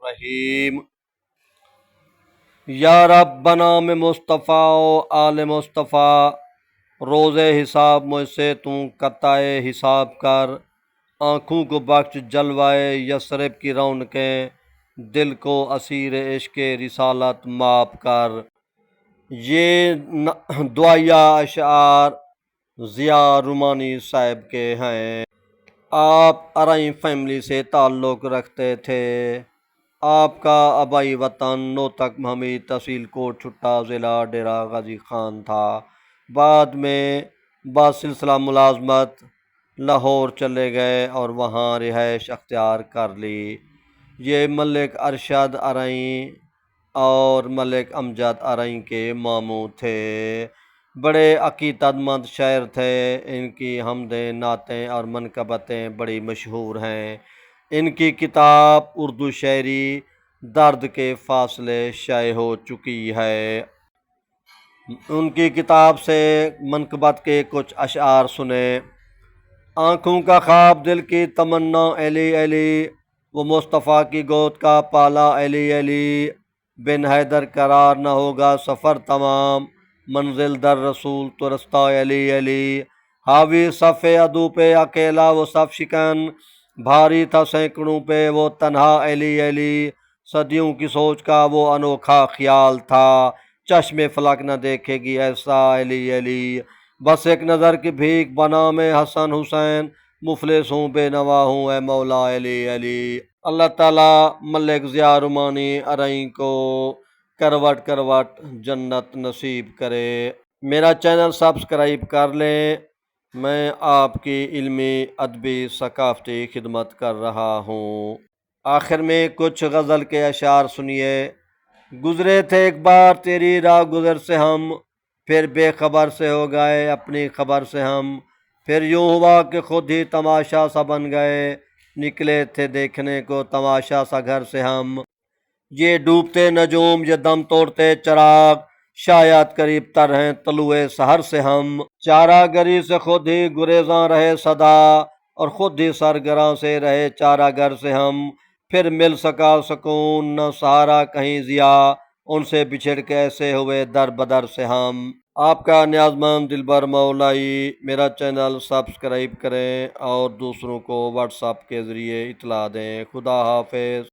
रहीम। या रब्बना में मुस्तफ़ा ओ आल मुस्तफ़ा, रोज़े हिसाब मुझसे तू कताए हिसाब कर। आँखों को बख्श जलवाए यसरब की रौनकें, दिल को असीर इश्क़ रिसालत माप कर। ये दुआया अशार ज़िया रुमानी साहब के हैं। आप अरई फैमिली से ताल्लुक़ रखते थे। आपका आबाई वतन नोतक हमीद तहसील कोट छुट्टा ज़िला डेरा गाजी खान था। बाद में बासिलसिला मुलाजमत लाहौर चले गए और वहाँ रिहाइश अख्तियार कर ली। ये मलिक अरशद अरई और मलिक अमजद अरई के मामू थे। बड़े अकीदतमंद शायर थे। इनकी हमदें नातें और मनकबतें बड़ी मशहूर हैं। इनकी किताब उर्दू शायरी दर्द के फासले शाये हो चुकी है। उनकी किताब से मनकबत के कुछ अशार सुने। आँखों का ख्वाब दिल की तमन्ना अली अली, वो मुस्तफ़ा की गोद का पाला अली अली। बिन हैदर करार न होगा सफ़र तमाम, मंजिल दर रसूल तो रस्ता अली अली। हावी सफ़े अदू पे अकेला वो सब शिकन, भारी था सैकड़ों पे वो तन्हा अली अली। सदियों की सोच का वो अनोखा ख्याल था, चश्मे फलक न देखेगी ऐसा अली अली। बस एक नज़र की भीख बना में हसन हुसैन, मुफलिस हूँ बेनवा हूँ ए मौला अली अली। अल्लाह ताला मलिक ज़िया रुमानी अरई को करवट करवट जन्नत नसीब करे। मेरा चैनल सब्सक्राइब कर लें। मैं आपकी इल्मी अदबी सकाफ़ती खिदमत कर रहा हूँ। आखिर में कुछ गज़ल के अशार सुनिए। गुज़रे थे एक बार तेरी राह गुज़र से हम, फिर बेखबर से हो गए अपनी खबर से हम। फिर यूँ हुआ कि खुद ही तमाशा सा बन गए, निकले थे देखने को तमाशा सा घर से हम। ये डूबते नजूम ये दम तोड़ते चराग, शायद करीब तर हैं तलुए सहर से हम। चारागरी से खुद ही गुरेज़ां रहे सदा, और खुद ही सरगरां से रहे चारागर से हम। फिर मिल सका सुकून न सहारा कहीं ज़िया, उनसे बिछड़ के ऐसे हुए दर बदर से हम। आपका न्याज़मंद दिलबर मौलाई। मेरा चैनल सब्सक्राइब करें और दूसरों को व्हाट्सएप के ज़रिए इतला दें। खुदा हाफिज़।